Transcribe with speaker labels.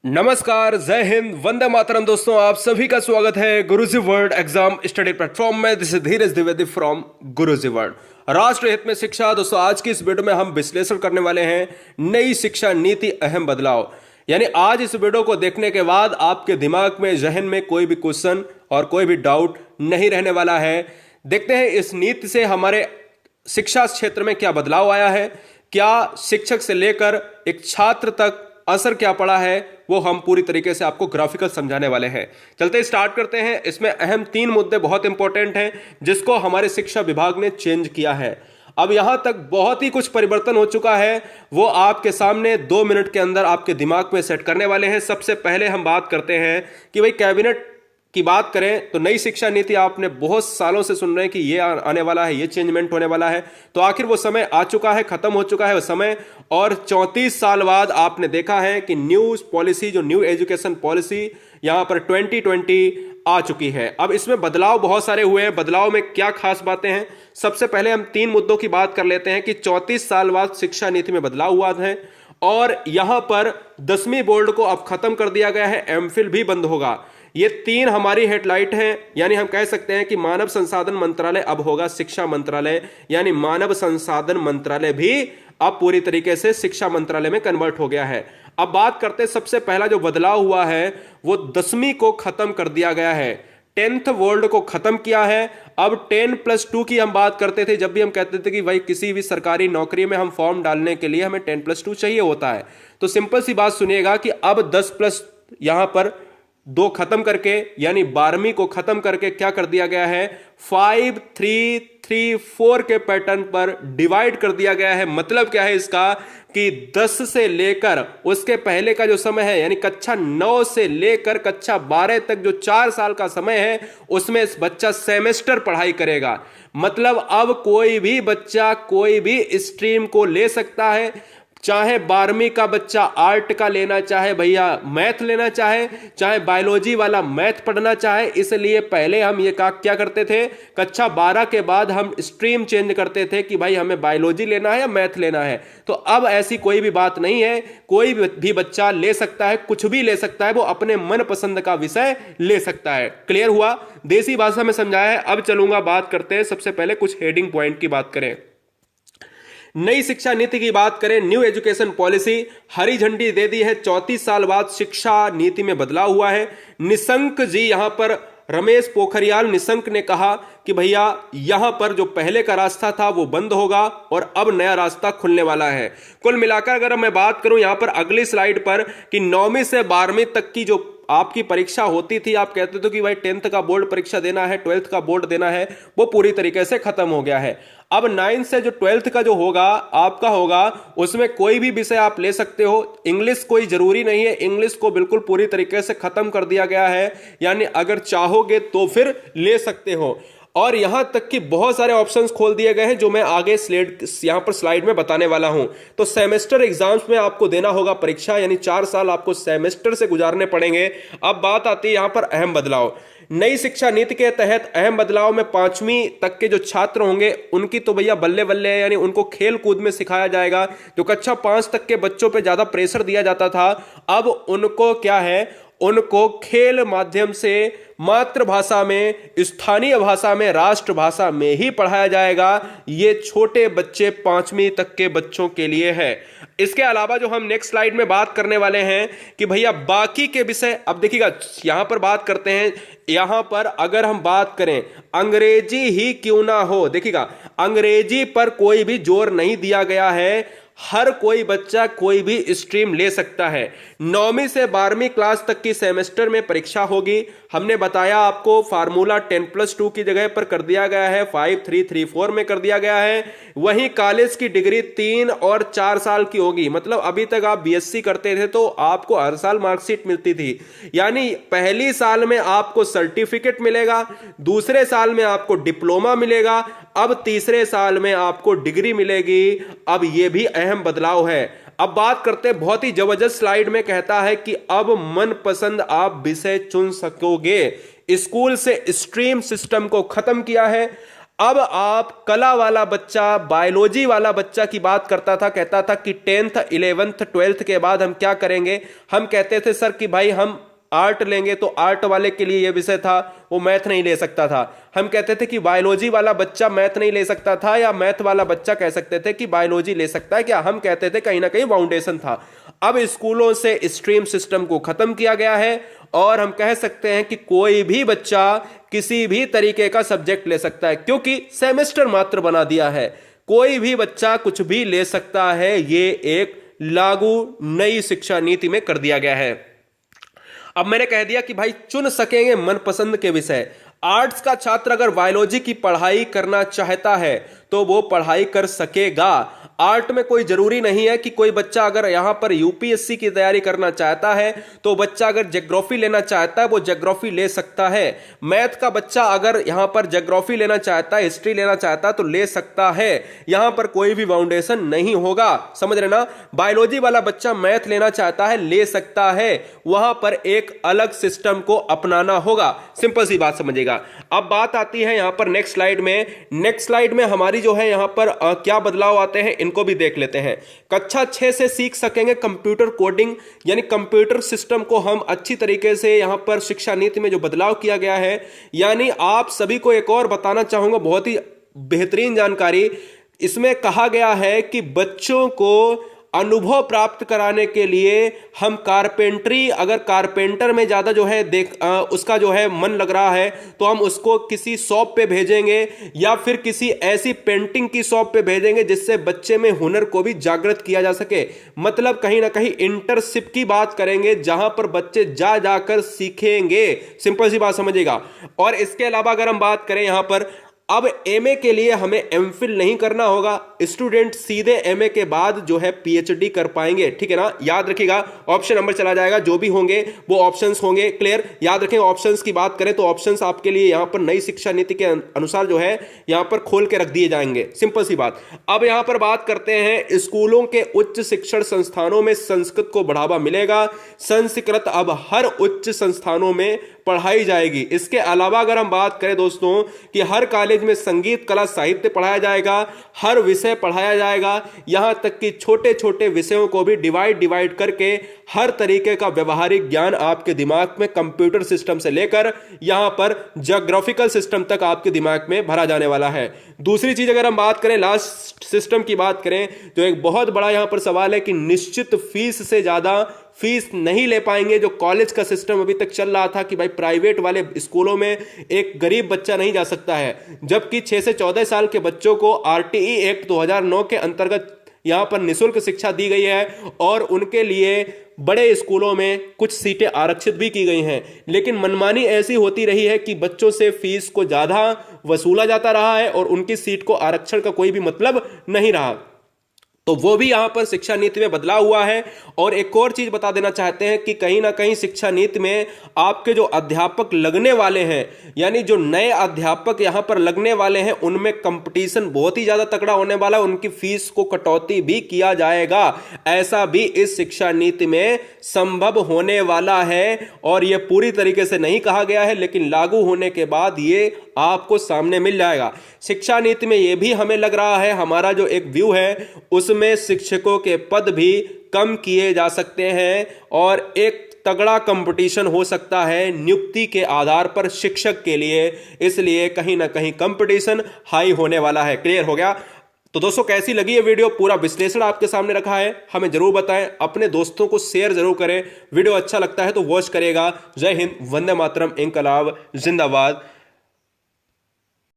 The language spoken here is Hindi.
Speaker 1: नमस्कार, जय हिंद, वंदे मातरम। दोस्तों, आप सभी का स्वागत है गुरुजी वर्ल्ड एग्जाम स्टडी प्लेटफॉर्म में। This is Dheeraj Dwivedi from Guruji world. राष्ट्र हित में शिक्षा। दोस्तों, आज की इस वीडियो में हम विश्लेषण करने वाले हैं नई शिक्षा नीति अहम बदलाव। यानी आज इस वीडियो को देखने के बाद आपके दिमाग में, जहन में कोई भी क्वेश्चन और कोई भी डाउट नहीं रहने वाला है। देखते हैं इस नीति से हमारे शिक्षा क्षेत्र में क्या बदलाव आया है, क्या शिक्षक से लेकर एक छात्र तक असर क्या पड़ा है, वो हम पूरी तरीके से आपको ग्राफिकल समझाने वाले हैं। चलते स्टार्ट करते हैं। इसमें अहम 3 मुद्दे बहुत इंपॉर्टेंट हैं जिसको हमारे शिक्षा विभाग ने चेंज किया है। अब यहां तक बहुत ही कुछ परिवर्तन हो चुका है, वो आपके सामने 2 मिनट के अंदर आपके दिमाग में सेट करने वाले हैं। सबसे पहले हम बात करते हैं कि भाई कैबिनेट की बात करें तो नई शिक्षा नीति आपने बहुत सालों से सुन रहे हैं कि ये आने वाला है, ये चेंजमेंट होने वाला है। तो आखिर वो समय आ चुका है, खत्म हो चुका है वो समय। और 34 साल बाद आपने देखा है कि न्यू पॉलिसी, जो न्यू एजुकेशन पॉलिसी यहां पर 2020 आ चुकी है। अब इसमें बदलाव बहुत सारे हुए हैं। बदलाव में क्या खास बातें हैं, सबसे पहले हम 3 मुद्दों की बात कर लेते हैं कि 34 साल बाद शिक्षा नीति में बदलाव हुआ है और यहां पर 10वीं बोर्ड को अब खत्म कर दिया गया है, एमफिल भी बंद होगा। ये 3 हमारी हेडलाइट हैं। यानी हम कह सकते हैं कि मानव संसाधन मंत्रालय अब होगा शिक्षा मंत्रालय, यानी मानव संसाधन मंत्रालय भी अब पूरी तरीके से शिक्षा मंत्रालय में कन्वर्ट हो गया है। अब बात करते हैं, सबसे पहला जो बदलाव हुआ है वो 10वीं को खत्म कर दिया गया है, 10th वर्ल्ड को खत्म किया है। अब 10+2 की हम बात करते थे जब भी हम कहते थे कि भाई किसी भी सरकारी नौकरी में हम फॉर्म डालने के लिए हमें 10+2 चाहिए होता है। तो सिंपल सी बात सुनिएगा कि अब 10+ यहां पर 2 खत्म करके, यानी 12वीं को खत्म करके क्या कर दिया गया है, 5, 3, 3, 4 के पैटर्न पर डिवाइड कर दिया गया है। मतलब क्या है इसका कि 10 से लेकर उसके पहले का जो समय है, यानी कक्षा 9 से लेकर कक्षा 12 तक जो 4 साल का समय है, उसमें इस बच्चा सेमेस्टर पढ़ाई करेगा। मतलब अब कोई भी बच्चा कोई भी स्ट्रीम को ले सकता है, चाहे 12वीं का बच्चा आर्ट का लेना चाहे, भैया मैथ लेना चाहे बायोलॉजी वाला मैथ पढ़ना चाहे। इसलिए पहले हम ये क्या करते थे, कक्षा 12 के बाद हम स्ट्रीम चेंज करते थे कि भाई हमें बायोलॉजी लेना है या मैथ लेना है। तो अब ऐसी कोई भी बात नहीं है, कोई भी बच्चा ले सकता है, कुछ भी ले सकता है, वो अपने मन पसंद का विषय ले सकता है। क्लियर हुआ, देसी भाषा में समझाया है। अब चलूंगा, बात करते हैं, सबसे पहले कुछ हेडिंग पॉइंट की बात करें। नई शिक्षा नीति की बात करें, न्यू एजुकेशन पॉलिसी हरी झंडी दे दी है। 34 साल बाद शिक्षा नीति में बदलाव हुआ है। निशंक जी, यहां पर रमेश पोखरियाल निशंक ने कहा कि भैया यहां पर जो पहले का रास्ता था वो बंद होगा और अब नया रास्ता खुलने वाला है। कुल मिलाकर अगर मैं बात करूं यहां पर अगली स्लाइड पर कि 9वीं से 12वीं तक की जो आपकी परीक्षा होती थी, आप कहते थे कि भाई 10th का बोर्ड परीक्षा देना है, 12th का बोर्ड देना है, वो पूरी तरीके से खत्म हो गया है। अब 9 से जो 12th का जो होगा आपका होगा, उसमें कोई भी विषय आप ले सकते हो। इंग्लिश कोई जरूरी नहीं है, इंग्लिश को बिल्कुल पूरी तरीके से खत्म कर दिया गया है। यानी अगर चाहोगे तो फिर ले सकते हो। और यहां तक कि बहुत सारे ऑप्शंस खोल दिए गए हैं जो मैं आगे यहां पर स्लाइड में बताने वाला हूं। तो सेमेस्टर एग्जाम्स में आपको देना होगा परीक्षा, यानी 4 साल आपको सेमेस्टर से गुजारने पड़ेंगे। अब बात आती है यहां पर अहम बदलाव। नई शिक्षा नीति के तहत अहम बदलाव में 5वीं तक के जो छात्र होंगे उनकी तो भैया बल्ले बल्ले है, यानी उनको खेल कूद में सिखाया जाएगा। जो कक्षा 5 तक के बच्चों पे ज्यादा प्रेशर दिया जाता था, अब उनको क्या है, उनको खेल माध्यम से मातृभाषा में, स्थानीय भाषा में, राष्ट्रभाषा में ही पढ़ाया जाएगा। ये छोटे बच्चे 5वीं तक के बच्चों के लिए है। इसके अलावा जो हम नेक्स्ट स्लाइड में बात करने वाले हैं कि भैया बाकी के विषय, अब देखिएगा यहां पर बात करते हैं। यहां पर अगर हम बात करें अंग्रेजी ही क्यों ना हो, देखिएगा अंग्रेजी पर कोई भी जोर नहीं दिया गया है। हर कोई बच्चा कोई भी स्ट्रीम ले सकता है। 9वीं से 12वीं क्लास तक की सेमेस्टर में परीक्षा होगी। हमने बताया आपको फार्मूला 10+2 की जगह पर कर दिया गया है, 5, 3, 3, 4 में कर दिया गया है। वहीं कॉलेज की डिग्री 3 और 4 साल की होगी। मतलब अभी तक आप बीएससी करते थे तो आपको हर साल मार्कशीट मिलती थी, यानी पहली साल में आपको सर्टिफिकेट मिलेगा, दूसरे साल में आपको डिप्लोमा मिलेगा, अब तीसरे साल में आपको डिग्री मिलेगी। अब यह भी अहम बदलाव है। अब बात करते हैं, बहुत ही जबरदस्त स्लाइड में कहता है कि अब मनपसंद आप विषय चुन सकोगे। स्कूल से स्ट्रीम सिस्टम को खत्म किया है। अब आप कला वाला बच्चा, बायोलॉजी वाला बच्चा की बात करता था, कहता था कि 10th 11th 12th के बाद हम क्या करेंगे। हम कहते थे सर कि भाई हम आर्ट लेंगे, तो आर्ट वाले के लिए यह विषय था, वो मैथ नहीं ले सकता था। हम कहते थे कि बायोलॉजी वाला बच्चा मैथ नहीं ले सकता था, या मैथ वाला बच्चा कह सकते थे कि बायोलॉजी ले सकता है क्या। हम कहते थे कहीं ना कहीं बाउंडेशन था। अब स्कूलों से स्ट्रीम सिस्टम को खत्म किया गया है और हम कह सकते हैं कि कोई भी बच्चा किसी भी तरीके का सब्जेक्ट ले सकता है, क्योंकि सेमेस्टर मात्र बना दिया है। कोई भी बच्चा कुछ भी ले सकता है, ये एक लागू नई शिक्षा नीति में कर दिया गया है। अब मैंने कह दिया कि भाई चुन सकेंगे मनपसंद के विषय। आर्ट्स का छात्र अगर बायोलॉजी की पढ़ाई करना चाहता है तो वो पढ़ाई कर सकेगा। आर्ट में कोई जरूरी नहीं है कि कोई बच्चा अगर यहां पर यूपीएससी की तैयारी करना चाहता है तो बच्चा अगर ज्योग्राफी लेना चाहता है वो ज्योग्राफी ले सकता है। मैथ का बच्चा अगर यहां पर ज्योग्राफी लेना चाहता है, हिस्ट्री लेना चाहता है तो ले सकता है। यहां पर कोई भी बाउंडेशन नहीं होगा, समझ रहे ना। बायोलॉजी वाला बच्चा मैथ लेना चाहता है, ले सकता है, वहां पर एक अलग सिस्टम को अपनाना होगा। सिंपल सी बात समझिएगा। अब बात आती है यहां पर नेक्स्ट स्लाइड में। नेक्स्ट स्लाइड में हमारी जो है यहां पर क्या बदलाव आते हैं इनको भी देख लेते हैं। कक्षा 6 से सीख सकेंगे कंप्यूटर कोडिंग, यानी कंप्यूटर सिस्टम को हम अच्छी तरीके से यहां पर शिक्षा नीति में जो बदलाव किया गया है। यानी आप सभी को एक और बताना चाहूंगा, बहुत ही बेहतरीन जानकारी। इसमें कहा गया है कि बच्चों को अनुभव प्राप्त कराने के लिए हम कारपेंटरी, अगर कारपेंटर में ज्यादा जो है उसका जो है मन लग रहा है तो हम उसको किसी शॉप पे भेजेंगे, या फिर किसी ऐसी पेंटिंग की शॉप पे भेजेंगे जिससे बच्चे में हुनर को भी जागृत किया जा सके। मतलब कहीं ना कहीं इंटर्नशिप की बात करेंगे जहां पर बच्चे जा जाकर सीखेंगे। सिंपल सी बात समझिएगा। और इसके अलावा अगर हम बात करें यहां पर, अब एमए के लिए हमें एमफिल नहीं करना होगा। स्टूडेंट सीधे एमए के बाद जो है पीएचडी कर पाएंगे, ठीक है ना। याद रखिएगा, ऑप्शन नंबर चला जाएगा, जो भी होंगे वो ऑप्शंस होंगे। क्लियर, याद रखें। ऑप्शंस की बात करें तो ऑप्शंस आपके लिए यहां पर नई शिक्षा नीति के अनुसार जो है यहां पर खोल के रख दिए जाएंगे। सिंपल सी बात। अब यहां पर बात करते हैं स्कूलों के उच्च शिक्षण संस्थानों में संस्कृत को बढ़ावा मिलेगा। संस्कृत अब हर उच्च संस्थानों में पढ़ाई जाएगी। इसके अलावा अगर हम बात करें दोस्तों कि हर कॉलेज में संगीत, कला, साहित्य पढ़ाया जाएगा, हर विषय पढ़ाया जाएगा, यहां तक कि छोटे छोटे विषयों को भी डिवाइड करके हर तरीके का व्यवहारिक ज्ञान आपके दिमाग में कंप्यूटर सिस्टम से लेकर यहां पर ज्योग्राफिकल सिस्टम तक आपके दिमाग में भरा जाने वाला है। दूसरी चीज अगर हम बात करें, लास्ट सिस्टम की बात करें, तो एक बहुत बड़ा यहां पर सवाल है कि निश्चित फीस से ज्यादा फीस नहीं ले पाएंगे। जो कॉलेज का सिस्टम अभी तक चल रहा था कि भाई प्राइवेट वाले स्कूलों में एक गरीब बच्चा नहीं जा सकता है, जबकि 6 से 14 साल के बच्चों को आरटीई एक्ट 2009 के अंतर्गत यहां पर निःशुल्क शिक्षा दी गई है और उनके लिए बड़े स्कूलों में कुछ सीटें आरक्षित भी की गई हैं। लेकिन मनमानी ऐसी होती रही है कि बच्चों से फीस को ज्यादा वसूला जाता रहा है और उनकी सीट को आरक्षण का कोई भी मतलब नहीं रहा। तो वो भी यहां पर शिक्षा नीति में बदलाव हुआ है। और एक और चीज बता देना चाहते हैं कि कहीं ना कहीं शिक्षा नीति में आपके जो अध्यापक लगने वाले हैं, यानी जो नए अध्यापक यहां पर लगने वाले हैं, उनमें कंपटीशन बहुत ही ज्यादा तगड़ा होने वाला है। उनकी फीस को कटौती भी किया जाएगा, ऐसा भी इस शिक्षा नीति में संभव होने वाला है। और यह पूरी तरीके से नहीं कहा गया है, लेकिन लागू होने के बाद ये आपको सामने मिल जाएगा। शिक्षा नीति में यह भी हमें लग रहा है, हमारा जो एक व्यू है उसमें शिक्षकों के पद भी कम किए जा सकते हैं और एक तगड़ा कंपटीशन हो सकता है नियुक्ति के आधार पर शिक्षक के लिए। इसलिए कहीं ना कहीं कंपटीशन हाई होने वाला है। क्लियर हो गया? तो दोस्तों कैसी लगी ये वीडियो? पूरा विश्लेषण आपके सामने रखा है, हमें जरूर बताएं। अपने दोस्तों को शेयर जरूर करें। वीडियो अच्छा लगता है तो वॉच करेगा। जय हिंद, वंदे मातरम, इंकलाब जिंदाबाद।